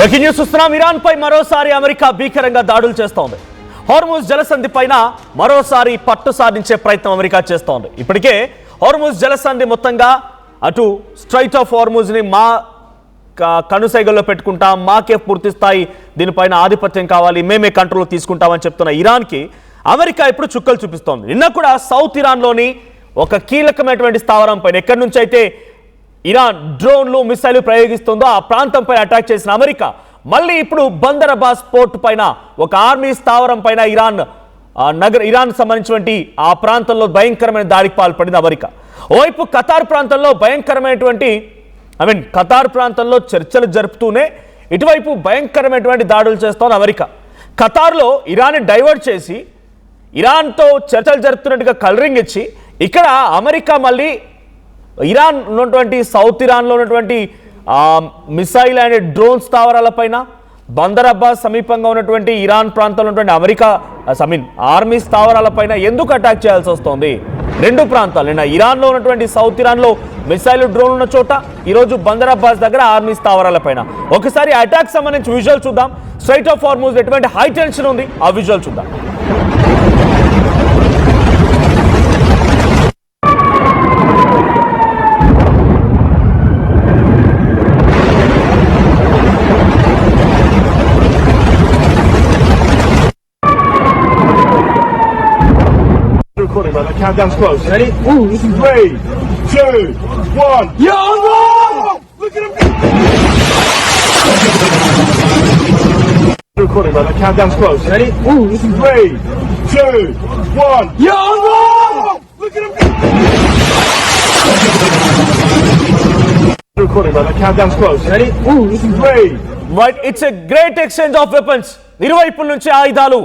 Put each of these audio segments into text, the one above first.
Breaking news చూస్తున్నాం. Iran పై మరోసారి America భీకరంగా దాడులు చేస్తోంది. హార్ముజ్ జలసంధి పైన మరోసారి పట్టు సాధించే ప్రయత్నం అమెరికా చేస్తోంది. ఇప్పటికే హార్ముజ్ జలసంధి మొత్తంగా అటు స్ట్రైట్ ఆఫ్ హార్ముజ్ ని మా కనుసైగల్లో పెట్టుకుంటాం, మాకే పూర్తి స్థాయి దీనిపైన ఆధిపత్యం కావాలి, మేమే కంట్రోల్ తీసుకుంటామని చెప్తున్న ఇరాన్కి అమెరికా ఇప్పుడు చుక్కలు చూపిస్తోంది. నిన్న కూడా సౌత్ ఇరాన్లోని ఒక కీలకమైనటువంటి స్థావరం పైన ఎక్కడి నుంచి అయితే ఇరాన్ డ్రోన్లు మిసైల్ ప్రయోగిస్తుందో ఆ ప్రాంతంపై అటాక్ చేసిన అమెరికా మళ్ళీ ఇప్పుడు బందర్ అబ్బాస్ పోర్ట్ పైన ఒక ఆర్మీ స్థావరం పైన ఇరాన్ సంబంధించినటువంటి ఆ ప్రాంతంలో భయంకరమైన దాడికి పాల్పడింది అమెరికా. ఓవైపు ఖతార్ ప్రాంతంలో భయంకరమైనటువంటి ఖతార్ ప్రాంతంలో చర్చలు జరుపుతూనే ఇటువైపు భయంకరమైనటువంటి దాడులు చేస్తోంది అమెరికా. ఖతార్లో ఇరాన్ని డైవర్ట్ చేసి ఇరాన్తో చర్చలు జరుపుతున్నట్టుగా కలరింగ్ ఇచ్చి ఇక్కడ అమెరికా మళ్ళీ ఇరాన్ ఉన్నటువంటి సౌత్ ఇరాన్లో ఉన్నటువంటి మిసైల్ అండ్ డ్రోన్ స్థావరాలపైన బందర్ అబ్బాస్ సమీపంగా ఉన్నటువంటి ఇరాన్ ప్రాంతంలో ఉన్నటువంటి ఆర్మీ స్థావరాలపైన ఎందుకు అటాక్ చేయాల్సి వస్తుంది? రెండు ప్రాంతాలు, నిన్న ఇరాన్లో ఉన్నటువంటి సౌత్ ఇరాన్లో మిసైల్ డ్రోన్ ఉన్న చోట, ఈరోజు బందర్ అబ్బాస్ దగ్గర ఆర్మీ స్థావరాలపైన. ఒకసారి అటాక్ సంబంధించి విజువల్ చూద్దాం. స్ట్రైట్ ఆఫ్ హార్ముజ్ ఎటువంటి హై టెన్షన్ ఉంది, ఆ విజువల్ చూద్దాం. Recording, brother. Countdown's close. Ready? Ooh, this is 3, 2, 1. Yo, no! Look at him! Recording, brother. Countdown's close. Ready? Ooh, this is 3, 2, 1. Yo, no! Look at him! Recording, brother. Countdown's close. Ready? Ooh, this is 3. Right, it's a great exchange of weapons. ఇరువైపుల నుంచి ఆయుధాలు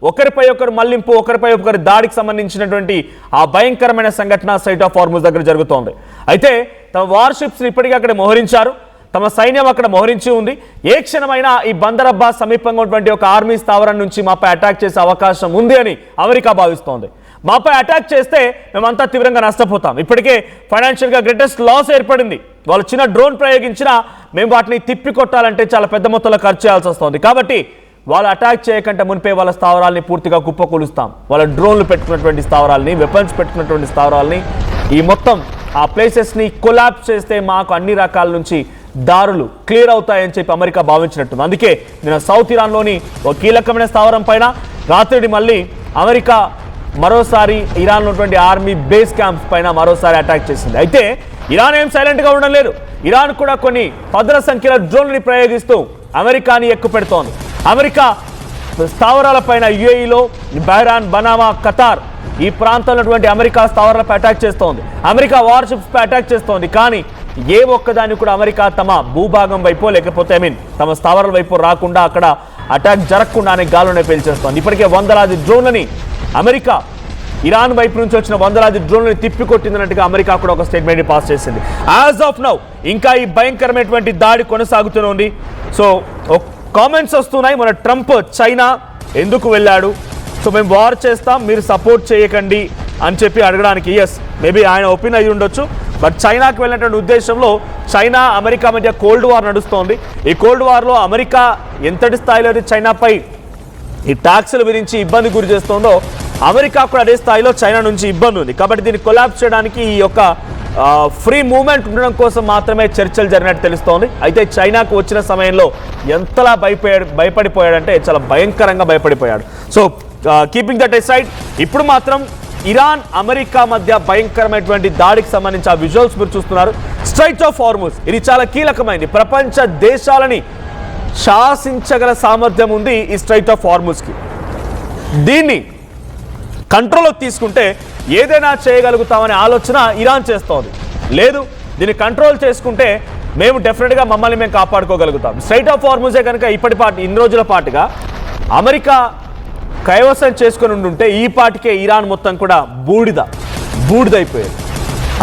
ఒకరిపై ఒకరు మళ్లింపు, ఒకరిపై ఒకరి దాడికి సంబంధించినటువంటి ఆ భయంకరమైన సంఘటన స్ట్రైట్ ఆఫ్ హార్ముజ్ దగ్గర జరుగుతోంది. అయితే తమ వార్షిప్స్ ఇప్పటికీ అక్కడ మోహరించారు, తమ సైన్యం అక్కడ మోహరించి ఉంది. ఏ క్షణమైనా ఈ బందర్ అబ్బాస్ సమీపంగా ఉన్నటువంటి ఒక ఆర్మీ స్థావరం నుంచి మాపై అటాక్ చేసే అవకాశం ఉంది అని అమెరికా భావిస్తోంది. మాపై అటాక్ చేస్తే మేమంతా తీవ్రంగా నష్టపోతాం. ఇప్పటికే ఫైనాన్షియల్గా గ్రేటెస్ట్ లాస్ ఏర్పడింది. వాళ్ళు చిన్న డ్రోన్ ప్రయోగించినా మేము వాటిని తిప్పి కొట్టాలంటే చాలా పెద్ద మొత్తంలో ఖర్చు చేయాల్సి వస్తుంది. కాబట్టి వాళ్ళు అటాక్ చేయకంటే మునిపే వాళ్ళ స్థావరాలని పూర్తిగా కుప్పకూలుస్తాం. వాళ్ళ డ్రోన్లు పెట్టుకున్నటువంటి స్థావరాలని, వెపన్స్ పెట్టుకున్నటువంటి స్థావరాలని, ఈ మొత్తం ఆ ప్లేసెస్ని కొలాప్స్ చేస్తే మాకు అన్ని రకాల నుంచి దారులు క్లియర్ అవుతాయని చెప్పి అమెరికా భావించినట్టుంది. అందుకే నిన్న సౌత్ ఇరాన్లోని ఒక కీలకమైన స్థావరం పైన రాత్రి మళ్ళీ అమెరికా మరోసారి ఇరాన్ ఉన్నటువంటి ఆర్మీ బేస్ క్యాంప్స్ పైన మరోసారి అటాక్ చేసింది. అయితే ఇరాన్ ఏం సైలెంట్గా ఉండడం లేదు. ఇరాన్ కూడా కొన్ని పదుల సంఖ్యలో డ్రోన్లని ప్రయోగిస్తూ అమెరికాని ఎక్కుపెడుతోంది. అమెరికా స్థావరాలపైన యుఏఈలో బహ్రాన్, బనామా, ఖతార్ ఈ ప్రాంతంలో అమెరికా స్థావరాలపై అటాక్ చేస్తోంది. అమెరికా వార్షిప్స్ పై అటాక్ చేస్తోంది. కానీ ఏ ఒక్కదాన్ని కూడా అమెరికా తమ భూభాగం వైపు లేకపోతే తమ స్థావరాల వైపు రాకుండా, అక్కడ అటాక్ జరగకుండానే గాల్లోనే పేల్చేస్తోంది. ఇప్పటికే వందలాది డ్రోన్లని అమెరికా ఇరాన్ వైపు నుంచి వచ్చిన వందలాది డ్రోన్లను తిప్పికొట్టిందన్నట్టుగా అమెరికా కూడా ఒక స్టేట్మెంట్ పాస్ చేసింది. యాజ్ ఆఫ్ నౌ ఇంకా ఈ భయంకరమైనటువంటి దాడి కొనసాగుతూనే ఉంది. సో కామెంట్స్ వస్తున్నాయి, మన ట్రంప్ చైనా ఎందుకు వెళ్ళాడు, సో మేము వార్ చేస్తాం మీరు సపోర్ట్ చేయకండి అని చెప్పి అడగడానికి. ఎస్, మేబీ ఆయన ఒపీనియన్ అయి ఉండొచ్చు. బట్ చైనాకి వెళ్ళినటువంటి ఉద్దేశంలో చైనా అమెరికా మధ్య కోల్డ్ వార్ నడుస్తోంది. ఈ కోల్డ్ వార్లో అమెరికా ఎంతటి స్థాయిలో చైనాపై ఈ ట్యాక్సుల విధించి ఇబ్బంది గురి చేస్తోందో అమెరికా కూడా అదే స్థాయిలో చైనా నుంచి ఇబ్బంది ఉంది. కాబట్టి దీన్ని కొలాప్స్ చేయడానికి ఈ యొక్క ఫ్రీ మూవ్మెంట్ ఉండడం కోసం మాత్రమే చర్చలు జరిగినట్టు తెలుస్తోంది. అయితే చైనాకు వచ్చిన సమయంలో ఎంతలా భయపడిపోయాడంటే చాలా భయంకరంగా భయపడిపోయాడు. సో కీపింగ్ దట్ ఎసైడ్, ఇప్పుడు మాత్రం ఇరాన్ అమెరికా మధ్య భయంకరమైనటువంటి దాడికి సంబంధించి ఆ విజువల్స్ మీరు చూస్తున్నారు. స్ట్రైట్ ఆఫ్ హార్ముజ్ ఇది చాలా కీలకమైనది. ప్రపంచ దేశాలని శాసించగల సామర్థ్యం ఉంది ఈ స్ట్రైట్ ఆఫ్ హార్ముజ్కి. దీన్ని కంట్రోల్లోకి తీసుకుంటే ఏదైనా చేయగలుగుతామనే ఆలోచన ఇరాన్ చేస్తోంది. లేదు, దీన్ని కంట్రోల్ చేసుకుంటే మేము డెఫినెట్గా మమ్మల్ని మేము కాపాడుకోగలుగుతాం. స్ట్రైట్ ఆఫ్ హార్ముజే కనుక ఇన్ని రోజుల పాటుగా అమెరికా కైవసం చేసుకుని ఉండుంటే ఈ పాటికే ఇరాన్ మొత్తం కూడా బూడిదైపోయేది.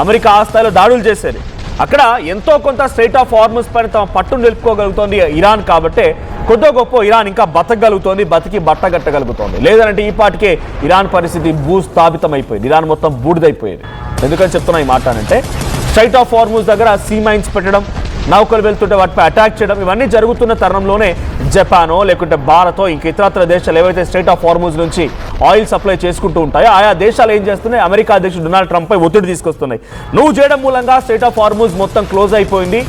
అమెరికా ఆ స్థాయిలో దాడులు చేసేది. అక్కడ ఎంతో కొంత స్ట్రైట్ ఆఫ్ హార్ముజ్ పైన తమ పట్టును నిలుపుకోగలుగుతోంది ఇరాన్. కాబట్టి కొద్దో గొప్ప ఇరాన్ ఇంకా బతకగలుగుతోంది, బతికి బట్టగట్టగలుగుతోంది. లేదంటే ఈ పాటికే ఇరాన్ పరిస్థితి భూస్థాపితం అయిపోయింది, ఇరాన్ మొత్తం బూడిదైపోయేది. ఎందుకని చెప్తున్నా ఈ మాట అంటే స్ట్రైట్ ఆఫ్ హార్ముజ్ దగ్గర సీ మైన్స్ పెట్టడం, నౌకలు వెళ్తుంటే వాటిపై అటాక్ చేయడం ఇవన్నీ జరుగుతున్న తరుణంలోనే జపానో లేకుంటే భారతో ఇంక ఇతరత్ర దేశాలు ఏవైతే స్ట్రైట్ ఆఫ్ హార్మూజ్ నుంచి ఆయిల్ సప్లై చేసుకుంటూ ఉంటాయో ఆయా దేశాలు ఏం చేస్తున్నాయి, అమెరికా అధ్యక్షుడు డొనాల్డ్ ట్రంప్ పై ఒత్తిడి తీసుకొస్తున్నాయి. నువ్వు చేయడం మూలంగా స్ట్రైట్ ఆఫ్ హార్మూజ్ మొత్తం క్లోజ్ అయిపోయింది.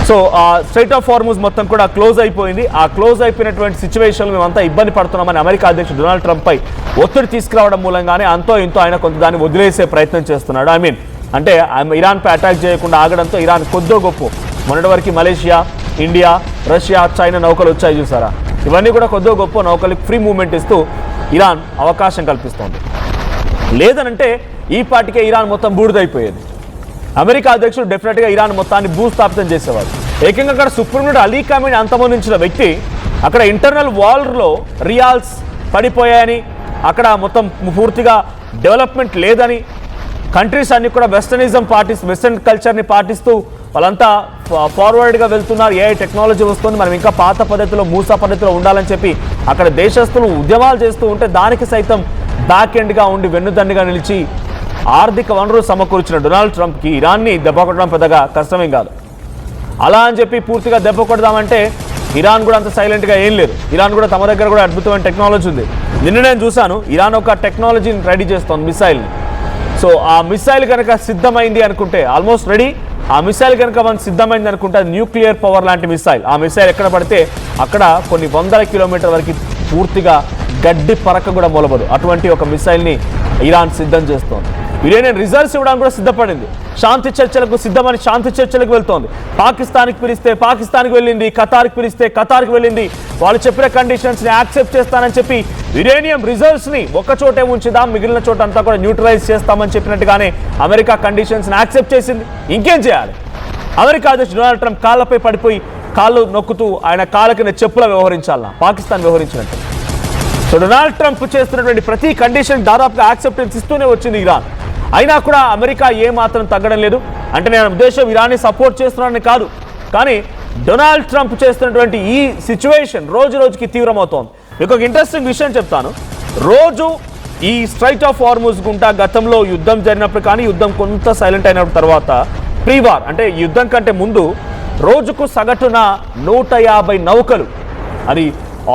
సో ఆ స్ట్రైట్ ఆఫ్ హార్మూజ్ మొత్తం కూడా క్లోజ్ అయిపోయింది. ఆ క్లోజ్ అయిపోయినటువంటి సిచ్యువేషన్ మేమంతా ఇబ్బంది పడుతున్నామని అమెరికా అధ్యక్షుడు డొనాల్డ్ ట్రంప్ పై ఒత్తిడి తీసుకురావడం మూలంగానే అంతో ఇంతో ఆయన కొంత దాన్ని వదిలేసే ప్రయత్నం చేస్తున్నాడు. అంటే ఇరాన్పై అటాక్ చేయకుండా ఆగడంతో ఇరాన్ కొద్దో గొప్ప మొన్నటి వరకు మలేషియా, ఇండియా, రష్యా, చైనా నౌకలు వచ్చాయి చూసారా, ఇవన్నీ కూడా కొద్దో గొప్ప నౌకలకు ఫ్రీ మూవ్మెంట్ ఇస్తూ ఇరాన్ అవకాశం కల్పిస్తోంది. లేదనంటే ఈ పాటికే ఇరాన్ మొత్తం బూడిదైపోయేది. అమెరికా అధ్యక్షుడు డెఫినెట్గా ఇరాన్ మొత్తాన్ని భూస్థాపితం చేసేవాడు. ఏకంగా అక్కడ సుప్రీం కోర్టు అలీ ఖామేని అంతమొందించిన వ్యక్తి అక్కడ ఇంటర్నల్ వార్లో రియాల్స్ పడిపోయాయని, అక్కడ మొత్తం పూర్తిగా డెవలప్మెంట్ లేదని, కంట్రీస్ అన్ని కూడా వెస్టర్న్ కల్చర్ని పాటిస్తూ వాళ్ళంతా ఫార్వర్డ్గా వెళ్తున్నారు, ఏఐ టెక్నాలజీ వస్తుంది, మనం ఇంకా పాత పద్ధతిలో మూసా పద్ధతిలో ఉండాలని చెప్పి అక్కడ దేశస్తులు ఉద్యమాలు చేస్తూ ఉంటే దానికి సైతం బ్యాక్ ఎండ్గా ఉండి వెన్నుదండిగా నిలిచి ఆర్థిక వనరులు సమకూర్చిన డొనాల్డ్ ట్రంప్కి ఇరాన్ని దెబ్బ కొట్టడం పెద్దగా కష్టమేం కాదు. అలా అని చెప్పి పూర్తిగా దెబ్బ కొడదామంటే ఇరాన్ కూడా అంత సైలెంట్గా ఏం లేదు. ఇరాన్ కూడా తమ దగ్గర కూడా అద్భుతమైన టెక్నాలజీ ఉంది. నిన్న నేను చూశాను, ఇరాన్ ఒక టెక్నాలజీని రెడీ చేస్తోంది, మిసైల్ని. సో ఆ మిసైల్ కనుక సిద్ధమైంది అనుకుంటే, ఆల్మోస్ట్ రెడీ, ఆ మిసైల్ కనుక మనం సిద్ధమైంది అనుకుంటే న్యూక్లియర్ పవర్ లాంటి మిసైల్. ఆ మిసైల్ ఎక్కడ పడితే అక్కడ కొన్ని వందల కిలోమీటర్ల వరకు పూర్తిగా గడ్డి పరక కూడా మొలబదు. అటువంటి ఒక మిసైల్ని ఇరాన్ సిద్ధం చేస్తోంది. యురేనియన్ రిజర్వ్స్ ఇవ్వడానికి కూడా సిద్ధపడింది. శాంతి చర్చలకు సిద్ధమని శాంతి చర్చలకు వెళ్తోంది. పాకిస్తాన్కి పిలిస్తే పాకిస్తాన్కి వెళ్ళింది, ఖతార్కి పిలిస్తే ఖతార్కి వెళ్ళింది. వాళ్ళు చెప్పిన కండిషన్స్ని యాక్సెప్ట్ చేస్తానని చెప్పి యురేనియం రిజర్వ్స్ని ఒక్కచోటే ఉంచుదాం, మిగిలిన చోట అంతా కూడా న్యూట్రలైజ్ చేస్తామని చెప్పినట్టుగానే అమెరికా కండిషన్స్ని యాక్సెప్ట్ చేసింది. ఇంకేం చేయాలి? అమెరికా అధ్యక్షుడు డొనాల్డ్ ట్రంప్ కాళ్ళపై పడిపోయి కాళ్ళు నొక్కుతూ ఆయన కాళ్ళకి చెప్పులా వ్యవహరించాలన్నా పాకిస్తాన్ వ్యవహరించినట్టు. సో డొనాల్డ్ ట్రంప్ చేస్తున్నటువంటి ప్రతి కండిషన్ దాదాపుగా యాక్సెప్టెన్స్ ఇస్తూనే వచ్చింది ఇరాన్. అయినా కూడా అమెరికా ఏమాత్రం తగ్గడం లేదు. అంటే నేను ఉద్దేశం ఇరాన్ని సపోర్ట్ చేస్తున్నానని కాదు, కానీ డొనాల్డ్ ట్రంప్ చేస్తున్నటువంటి ఈ సిచ్యువేషన్ రోజు రోజుకి తీవ్రమవుతోంది. మీకు ఒక ఇంట్రెస్టింగ్ విషయం చెప్తాను. రోజు ఈ స్ట్రైట్ ఆఫ్ హార్మూజ్ గుంటా గతంలో యుద్ధం జరిగినప్పుడు కానీ యుద్ధం కొంత సైలెంట్ అయినప్పుడు తర్వాత ప్రీవార్ అంటే యుద్ధం కంటే ముందు రోజుకు సగటున 150 నౌకలు, అది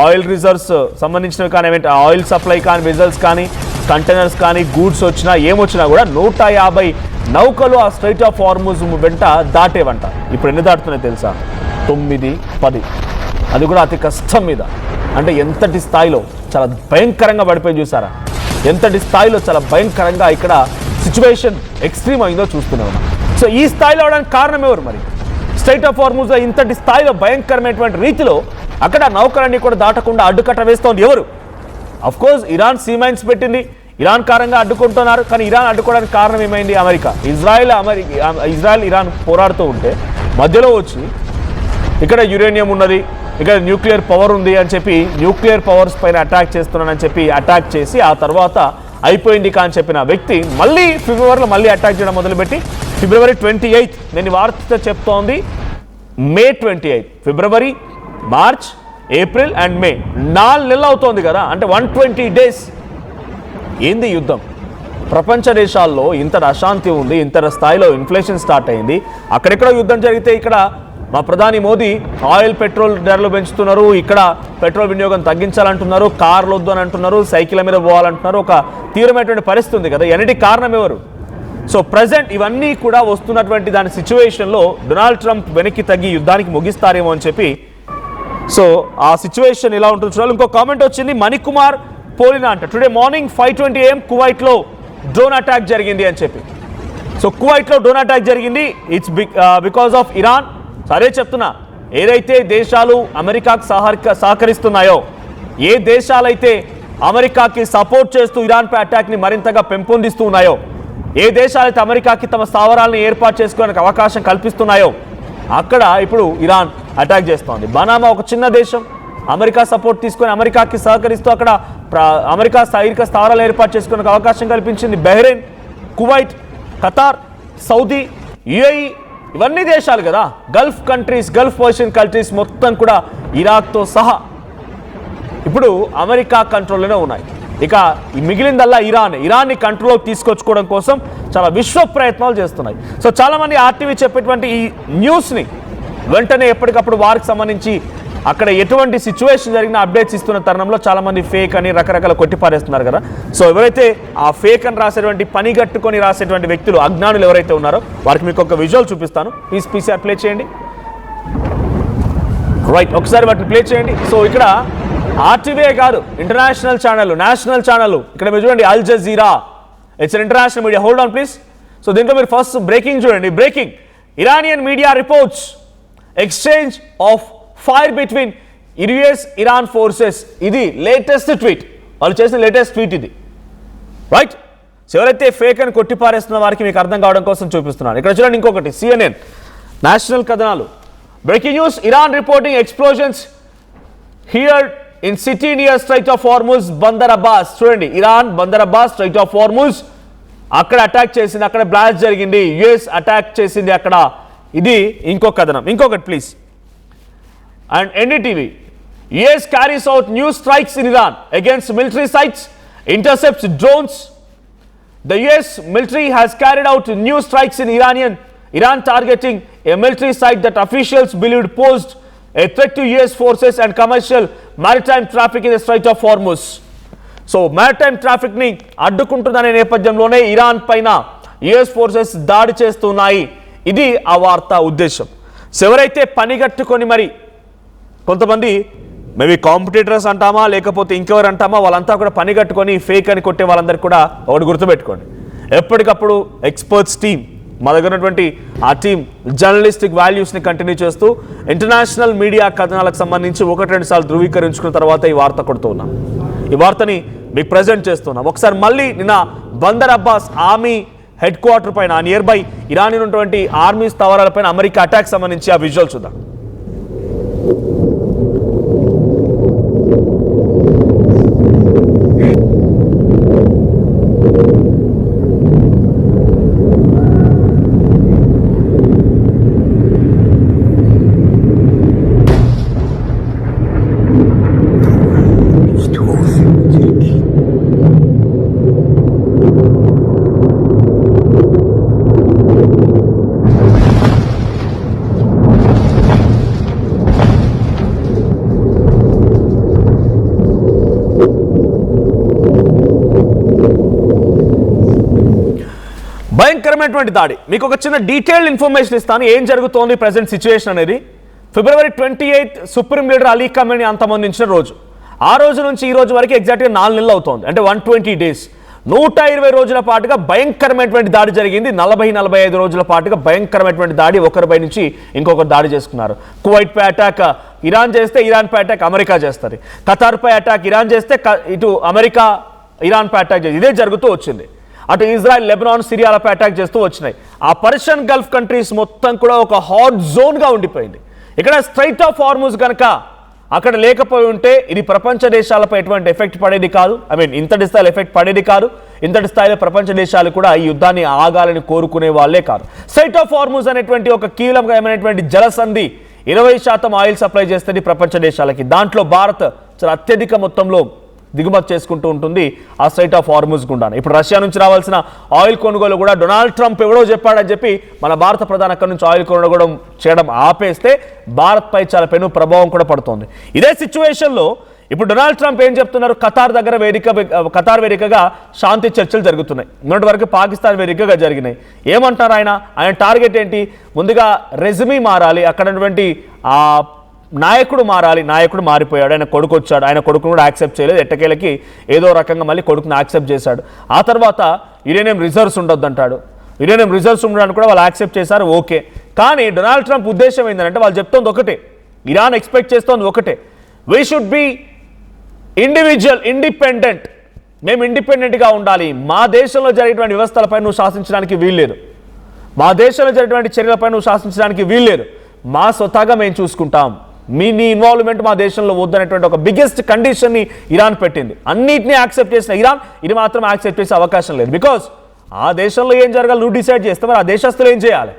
ఆయిల్ రిజర్వ్స్ సంబంధించినవి కానీ, ఆయిల్ సప్లై కానీ, వెజల్స్ కానీ, కంటైనర్స్ కానీ, గూడ్స్ వచ్చినా ఏమొచ్చినా కూడా 150 నౌకలు ఆ స్ట్రైట్ ఆఫ్ హార్మూజ్ వెంట దాటేవంట. ఇప్పుడు ఎన్ని దాటుతున్నాయి తెలుసా? 9, 10. అది కూడా అతి కష్టం మీద. అంటే ఎంతటి స్థాయిలో చాలా భయంకరంగా పడిపోయి చూసారా? ఎంతటి స్థాయిలో చాలా భయంకరంగా ఇక్కడ సిచ్యువేషన్ ఎక్స్ట్రీమ్ అయిందో చూస్తున్నాం. సో ఈ స్థాయిలో అవడానికి కారణం ఎవరు? మరి స్ట్రైట్ ఆఫ్ హార్మూజ్ ఇంతటి స్థాయిలో భయంకరమైనటువంటి రీతిలో అక్కడ నౌకలన్నీ కూడా దాటకుండా అడ్డుకట్ట వేస్తోంది ఎవరు? అఫ్కోర్స్ ఇరాన్ సీమైన్స్ పెట్టింది, ఇరాన్ కారంగా అడ్డుకుంటున్నారు. కానీ ఇరాన్ అడ్డుకోవడానికి కారణం ఏమైంది? అమెరికా. ఇజ్రాయెల్ ఇరాన్ పోరాడుతూ ఉంటే మధ్యలో వచ్చి ఇక్కడ యురేనియం ఉన్నది, ఇక్కడ న్యూక్లియర్ పవర్ ఉంది అని చెప్పి న్యూక్లియర్ పవర్స్ పైన అటాక్ చేస్తున్నానని చెప్పి అటాక్ చేసి ఆ తర్వాత అయిపోయింది కానీ చెప్పిన వ్యక్తి మళ్ళీ ఫిబ్రవరిలో మళ్ళీ అటాక్ చేయడం మొదలుపెట్టి ఫిబ్రవరి 28 నేను వార్త చెప్తోంది మే 28, ఫిబ్రవరి, మార్చ్, ఏప్రిల్ అండ్ మే 4 నెలలు అవుతోంది కదా. అంటే 120 డేస్. ఏంది యుద్ధం? ప్రపంచ దేశాల్లో ఇంత అశాంతి ఉంది, ఇంత స్థాయిలో ఇన్ఫ్లేషన్ స్టార్ట్ అయింది. అక్కడెక్కడ యుద్ధం జరిగితే ఇక్కడ మా ప్రధాని మోదీ ఆయిల్ పెట్రోల్ ధరలు పెంచుతున్నారు, ఇక్కడ పెట్రోల్ వినియోగం తగ్గించాలంటున్నారు, కార్లు వద్దు అని అంటున్నారు, సైకిల్ మీద పోవాలంటున్నారు. ఒక తీవ్రమైనటువంటి పరిస్థితి ఉంది కదా. ఎన్నిటికి కారణం ఎవరు? సో ప్రజెంట్ ఇవన్నీ కూడా వస్తున్నటువంటి దాని సిచ్యువేషన్లో డొనాల్డ్ ట్రంప్ వెనక్కి తగ్గి యుద్ధానికి ముగిస్తారేమో అని చెప్పి, సో ఆ సిచ్యువేషన్ ఇలా ఉంటుంది చూడాలి. ఇంకో కామెంట్ వచ్చింది, మణికుమార్ పోలినా అంట, టుడే మార్నింగ్ 5:20 AM కువైట్లో డ్రోన్ అటాక్ జరిగింది అని చెప్పి. సో కువైట్లో డ్రోన్ అటాక్ జరిగింది, ఇట్స్ బికాస్ ఆఫ్ ఇరాన్. సరే చెప్తున్నా, ఏదైతే దేశాలు అమెరికాకు సహకరిస్తున్నాయో, ఏ దేశాలైతే అమెరికాకి సపోర్ట్ చేస్తూ ఇరాన్పై అటాక్ని మరింతగా పెంపొందిస్తూ ఉన్నాయో, ఏ దేశాలైతే అమెరికాకి తమ స్థావరాలను ఏర్పాటు చేసుకోవడానికి అవకాశం కల్పిస్తున్నాయో అక్కడ ఇప్పుడు ఇరాన్ అటాక్ చేస్తోంది. బనామా ఒక చిన్న దేశం, అమెరికా సపోర్ట్ తీసుకొని అమెరికాకి సహకరిస్తూ అక్కడ అమెరికా సైనిక స్థావరాలు ఏర్పాటు చేసుకోవడానికి అవకాశం కల్పించింది. Bahrain, Kuwait, Qatar, Saudi, UAE ఇవన్నీ దేశాలు కదా, Gulf countries, Gulf Persian countries మొత్తం కూడా ఇరాక్తో సహా ఇప్పుడు అమెరికా కంట్రోల్లోనే ఉన్నాయి. ఇక ఈ మిగిలిందల్లా ఇరాన్ని కంట్రోల్లోకి తీసుకొచ్చుకోవడం కోసం చాలా విశ్వ ప్రయత్నాలు చేస్తున్నాయి. సో చాలామంది ఆర్టీవీ చెప్పేటువంటి ఈ న్యూస్ని వెంటనే ఎప్పటికప్పుడు వారికి సంబంధించి అక్కడ ఎటువంటి సిచ్యువేషన్ జరిగిన అప్డేట్స్ ఇస్తున్న తరుణంలో చాలామంది ఫేక్ అని రకరకాల కొట్టిపారేస్తున్నారు కదా. సో ఎవరైతే ఆ ఫేక్ అని రాసేటువంటి పని కట్టుకొని రాసేటువంటి వ్యక్తులు అజ్ఞానులు ఎవరైతే ఉన్నారో వారికి మీకు ఒక విజువల్ చూపిస్తాను. ప్లీజ్ పీసీఆర్ ప్లే చేయండి. రైట్, ఒకసారి వాటిని ప్లే చేయండి. సో ఇక్కడ ఆర్టీవీ కాదు, ఇంటర్నేషనల్ ఛానల్, నేషనల్ ఛానల్. ఇక్కడ మీరు చూడండి, Al Jazeera, it's an international media. Hold on please. So దీంట్లో మీరు ఫస్ట్ బ్రేకింగ్ చూడండి. Breaking, Iranian media reports exchange of fire between Iran forces. ఇది లేటెస్ట్ ట్వీట్, వాళ్ళు చేసిన లేటెస్ట్ ట్వీట్ ఇది. రైట్, సో ఎవరైతే ఫేక్ అని కొట్టిపారేస్తున్న వారికి మీకు అర్థం కావడం కోసం చూపిస్తున్నాను. ఇక్కడ చూడండి ఇంకొకటి, CNN నేషనల్ కథనాలు. Breaking news, Iran reporting explosions here in city near strait of Hormuz, Bandar Abbas. చూడండి, Iran Bandar Abbas strait of Hormuz అక్కడ అటాక్ చేసింది, అక్కడ బ్లాస్ట్ జరిగింది, US అటాక్ చేసింది అక్కడ. ఇది ఇంకొక కథనం. ఇంకొకటి please. And NDTV, US carries out new strikes in Iran against military sites, intercepts drones. The US military has carried out new strikes in Iran targeting a military site that officials believed posed a threat to US forces and commercial maritime traffic in the Strait of Hormuz. So maritime traffic ni addukuntunదనే నేపథ్యంలోనే Iran పైన US forces దాడి చేస్తున్నాయి. ఇది ఆ వార్త ఉద్దేశం. So ఎవరైతే పనిగట్టుకొని మరి కొంతమంది మేబీ కాంపిటీటర్స్ అంటామా లేకపోతే ఇంకెవరు అంటామా, వాళ్ళంతా కూడా పని కట్టుకొని ఫేక్ అని కొట్టే వాళ్ళందరికీ కూడా ఒకటి గుర్తుపెట్టుకోండి, ఎప్పటికప్పుడు ఎక్స్పర్ట్స్ టీం, మా దగ్గర ఉన్నటువంటి ఆ టీం జర్నలిస్టిక్ వాల్యూస్ని కంటిన్యూ చేస్తూ ఇంటర్నేషనల్ మీడియా కథనాలకు సంబంధించి 1-2 సార్లు ధృవీకరించుకున్న తర్వాత ఈ వార్త కొడుతున్నాం. ఈ వార్తని మీకు ప్రజెంట్ చేస్తున్నాం. ఒకసారి మళ్ళీ నిన్న Bandar Abbas army head quarter పైన, నియర్ బై ఇరాన్ ఉన్నటువంటి ఆర్మీ స్థావరాలపైన అమెరికా అటాక్ సంబంధించి ఆ విజువల్ చూద్దాం. భయంకరమైనటువంటి దాడి. మీకు ఒక చిన్న డీటెయిల్డ్ ఇన్ఫర్మేషన్ ఇస్తాను, ఏం జరుగుతోంది ప్రజెంట్ సిచ్యువేషన్ అనేది. February 28 supreme leader Ali Khamenei అంతమొందించిన రోజు. ఆ రోజు నుంచి ఈ రోజు వరకు ఎగ్జాక్ట్గా 4 నెలలు అవుతోంది, అంటే 120 days. 120 రోజుల పాటుగా భయంకరమైనటువంటి దాడి జరిగింది. 40-45 రోజుల పాటుగా భయంకరమైనటువంటి దాడి, ఒకరిపై నుంచి ఇంకొకరు దాడి చేసుకున్నారు. కువైట్ పై అటాక్ ఇరాన్ చేస్తే, ఇరాన్ పై అటాక్ అమెరికా చేస్తుంది. ఖతార్ పై అటాక్ ఇరాన్ చేస్తే, ఇటు అమెరికా ఇరాన్ పై అటాక్ చేసి, ఇదే జరుగుతూ వచ్చింది. అటు ఇజ్రాయెల్, లెబనాన్, సిరియాలపై అటాక్ చేస్తూ వచ్చినాయి. ఆ పర్షియన్ గల్ఫ్ కంట్రీస్ మొత్తం కూడా ఒక హాట్ జోన్గా ఉండిపోయింది. ఇక్కడ స్ట్రైట్ ఆఫ్ హార్ముజ్ కనుక అక్కడ లేకపోయి ఉంటే ఇది ప్రపంచ దేశాలపై ఎటువంటి ఎఫెక్ట్ పడేది కాదు. ఇంతటి స్థాయిలో ఎఫెక్ట్ పడేది కాదు. ఇంతటి స్థాయిలో ప్రపంచ దేశాలు కూడా ఈ యుద్ధాన్ని ఆగాలని కోరుకునే వాళ్ళే కాదు. స్ట్రైట్ ఆఫ్ హార్ముజ్ అనేటువంటి ఒక కీలకమైనటువంటి జలసంధి 20% ఆయిల్ సప్లై చేస్తుంది ప్రపంచ దేశాలకి. దాంట్లో భారత్ చాలా అత్యధిక మొత్తంలో దిగుమతి చేసుకుంటూ ఉంటుంది ఆ స్ట్రైట్ ఆఫ్ హార్ముజ్ గుండా. ఇప్పుడు రష్యా నుంచి రావాల్సిన ఆయిల్ కొనుగోలు కూడా డొనాల్డ్ ట్రంప్ ఎవడో చెప్పాడని చెప్పి మన భారత ప్రధాని అక్కడి నుంచి ఆయిల్ కొనుగోలు చేయడం ఆపేస్తే భారత్పై చాలా పెను ప్రభావం కూడా పడుతోంది. ఇదే సిచ్యువేషన్లో ఇప్పుడు డొనాల్డ్ ట్రంప్ ఏం చెప్తున్నారు, ఖతార్ వేదికగా శాంతి చర్చలు జరుగుతున్నాయి. మొన్నటి వరకు పాకిస్తాన్ వేదికగా జరిగినాయి. ఏమంటారు ఆయన టార్గెట్ ఏంటి, ముందుగా రెజ్యూమీ మారాలి, అక్కడ ఉన్నటువంటి నాయకుడు మారాలి. నాయకుడు మారిపోయాడు, ఆయన కొడుకు వచ్చాడు, ఆయన కొడుకును కూడా యాక్సెప్ట్ చేయలేదు, ఎట్టకేలకి ఏదో రకంగా మళ్ళీ కొడుకుని యాక్సెప్ట్ చేశాడు. ఆ తర్వాత యురేనియం రిజర్వ్స్ ఉండొద్దు అంటాడు. యురేనియం రిజర్వ్స్ ఉండడానికి కూడా వాళ్ళు యాక్సెప్ట్ చేశారు, ఓకే. కానీ డొనాల్డ్ ట్రంప్ ఉద్దేశం ఏంటంటే వాళ్ళు చెప్తోంది ఒకటే, ఇరాన్ ఎక్స్పెక్ట్ చేస్తోంది ఒకటే, వీ షుడ్ బి ఇండిపెండెంట్. మేము ఇండిపెండెంట్గా ఉండాలి. మా దేశంలో జరిగేటువంటి వ్యవస్థలపై నువ్వు శాసించడానికి వీల్లేదు, మా దేశంలో జరిగేటువంటి చర్యలపై నువ్వు శాసించడానికి వీల్లేదు, మా స్వతహాగా మేము చూసుకుంటాం, నీ ఇన్వాల్వ్మెంట్ మా దేశంలో వద్దనేటువంటి ఒక బిగ్గెస్ట్ కండిషన్ని ఇరాన్ పెట్టింది. అన్నిటినీ యాక్సెప్ట్ చేసిన ఇరాన్ ఇది మాత్రం యాక్సెప్ట్ చేసే అవకాశం లేదు. బికాస్ ఆ దేశంలో ఏం జరగాలి నువ్వు డిసైడ్ చేస్తే మరి ఆ దేశస్తులు ఏం చేయాలి?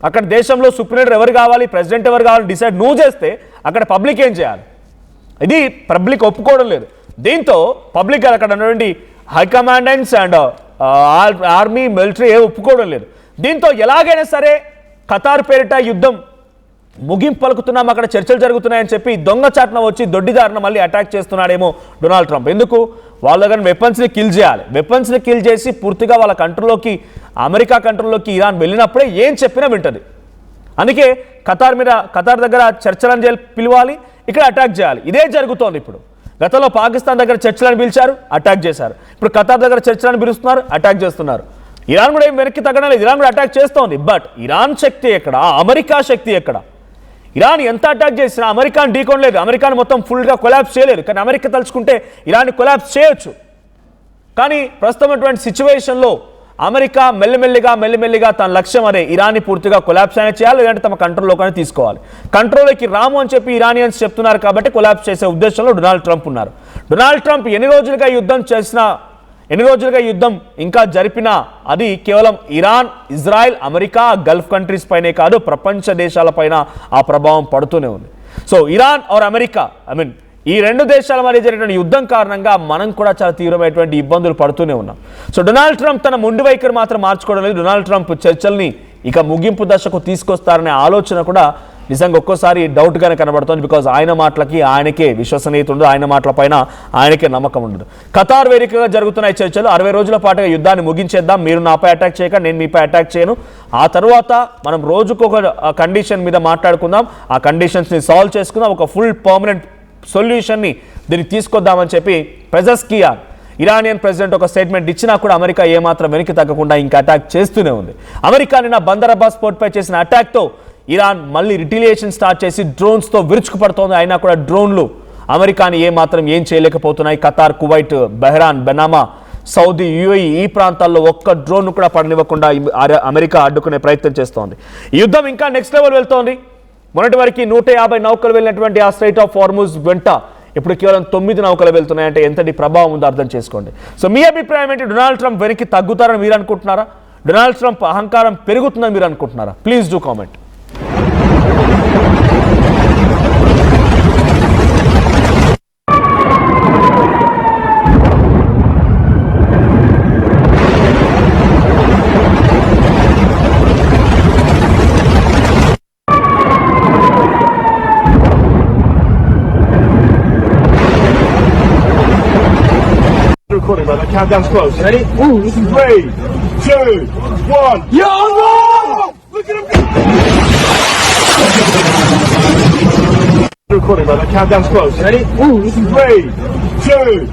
అక్కడ దేశంలో సుప్రీం లీడర్ ఎవరు కావాలి, ప్రెసిడెంట్ ఎవరు కావాలి డిసైడ్ నువ్వు చేస్తే అక్కడ పబ్లిక్ ఏం చేయాలి? ఇది పబ్లిక్ ఒప్పుకోవడం లేదు. దీంతో పబ్లిక్ అక్కడ ఉన్నటువంటి హైకమాండెంట్స్ అండ్ ఆర్మీ మిలిటరీ ఏ ఒప్పుకోవడం లేదు. దీంతో ఎలాగైనా సరే ఖతార్ పేరిట యుద్ధం ముగింపు పలుకుతున్నాం, అక్కడ చర్చలు జరుగుతున్నాయని చెప్పి దొంగచాటున వచ్చి దొడ్డిదారిన మళ్ళీ అటాక్ చేస్తున్నాడేమో డొనాల్డ్ ట్రంప్. ఎందుకు? వాళ్ళ దగ్గర వెపన్స్ని కిల్ చేయాలి. వెపన్స్ని కిల్ చేసి పూర్తిగా వాళ్ళ కంట్రోల్లోకి, అమెరికా కంట్రోల్లోకి ఇరాన్ వెళ్ళినప్పుడే ఏం చెప్పినా వింటది. అందుకే ఖతార్ దగ్గర చర్చలను పిలవాలి, ఇక్కడ అటాక్ చేయాలి. ఇదే జరుగుతోంది ఇప్పుడు. గతంలో పాకిస్తాన్ దగ్గర చర్చలను పిలిచారు, అటాక్ చేశారు. ఇప్పుడు ఖతార్ దగ్గర చర్చలను పిలుస్తున్నారు, అటాక్ చేస్తున్నారు. ఇరాన్ కూడా ఏం వెనక్కి తగ్గడం లేదు, ఇరాన్ కూడా అటాక్ చేస్తోంది. బట్ ఇరాన్ శక్తి ఎక్కడ, అమెరికా శక్తి ఎక్కడ? ఇరాన్ ఎంత అటాక్ చేసినా అమెరికాను ఢీకొనలేదు, అమెరికాను మొత్తం ఫుల్గా కొలాప్స్ చేయలేదు. కానీ అమెరికా తలుచుకుంటే ఇరాన్ని కొలాప్స్ చేయొచ్చు. కానీ ప్రస్తుతం సిచ్యువేషన్లో అమెరికా మెల్లిమెల్లిగా తన లక్ష్యం అదే, ఇరాన్ని పూర్తిగా కొలాప్స్ అయినా చేయాలి, లేదంటే తమ కంట్రోల్లోకి తీసుకోవాలి. కంట్రోల్లోకి రాము అని చెప్పి ఇరానియన్స్ చెప్తున్నారు కాబట్టి కొలాప్స్ చేసే ఉద్దేశంలో డొనాల్డ్ ట్రంప్ ఉన్నారు. డొనాల్డ్ ట్రంప్ ఎన్ని రోజులుగా యుద్ధం ఇంకా జరిపినా అది కేవలం Iran, Israel, America, Gulf countries పైనే కాదు, ప్రపంచ దేశాలపైన ఆ ప్రభావం పడుతూనే ఉంది. సో ఇరాన్ ఆర్ అమెరికా, ఈ రెండు దేశాల మధ్య జరిగిన యుద్ధం కారణంగా మనం కూడా చాలా తీవ్రమైనటువంటి ఇబ్బందులు పడుతూనే ఉన్నాం. సో డొనాల్డ్ ట్రంప్ తన మొండి వైఖరి మాత్రం మార్చుకోవడం లేదు. డొనాల్డ్ ట్రంప్ చర్చల్ని ఇక ముగింపు దశకు తీసుకొస్తారనే ఆలోచన కూడా నిజంగా ఒక్కోసారి డౌట్గానే కనబడుతుంది. బికాజ్ ఆయన మాటలకి ఆయనకే విశ్వసనీయత ఉండదు, ఆయన మాటల పైన ఆయనకే నమ్మకం ఉండదు. ఖతార్ వేదికగా జరుగుతున్న చర్చలు 60 రోజుల పాటుగా యుద్ధాన్ని ముగించేద్దాం, మీరు నాపై అటాక్ చేయక నేను మీపై అటాక్ చేయను, ఆ తర్వాత మనం రోజుకొక కండిషన్ మీద మాట్లాడుకుందాం, ఆ కండిషన్స్ని సాల్వ్ చేసుకుందాం, ఒక ఫుల్ పర్మనెంట్ సొల్యూషన్ని దీన్ని తీసుకొద్దామని చెప్పి పెజెస్కియాన్ ఇరానియన్ ప్రెసిడెంట్ ఒక స్టేట్మెంట్ ఇచ్చినా కూడా అమెరికా ఏమాత్రం వెనక్కి తగ్గకుండా ఇంకా అటాక్ చేస్తూనే ఉంది. అమెరికా నిన్న బందర్ అబ్బాస్ పోర్ట్పై చేసిన అటాక్తో ఇరాన్ మళ్ళీ రిటిలియేషన్ స్టార్ట్ చేసి డ్రోన్స్తో విరుచుకుపడుతోంది. అయినా కూడా డ్రోన్లు అమెరికాని ఏం చేయలేకపోతున్నాయి. ఖతార్, కువైట్, బెహ్రాన్, బెనామా, సౌదీ, యుఏఈ ఈ ప్రాంతాల్లో ఒక్క డ్రోన్ కూడా పడనివ్వకుండా అమెరికా అడ్డుకునే ప్రయత్నం చేస్తోంది. ఈ యుద్ధం ఇంకా నెక్స్ట్ లెవెల్ వెళ్తోంది. మొన్నటి వరకు 150 నౌకలు వెళ్ళినటువంటి ఆ స్ట్రైట్ ఆఫ్ హార్ముజ్ వెంట ఇప్పుడు కేవలం 9 నౌకలు వెళ్తున్నాయంటే ఎంతటి ప్రభావం ఉందో అర్థం చేసుకోండి. సో మీ అభిప్రాయం ఏంటి? డొనాల్డ్ ట్రంప్ వెనక్కి తగ్గుతారని మీరు అనుకుంటున్నారా? డొనాల్డ్ ట్రంప్ అహంకారం పెరుగుతుందని మీరు అనుకుంటున్నారా? Please do comment. Recording, brother. Countdown's close. Ready? 3, 2, 1. Yo! Look at him go! Recording, brother. Countdown's close. Ready? 3, 2.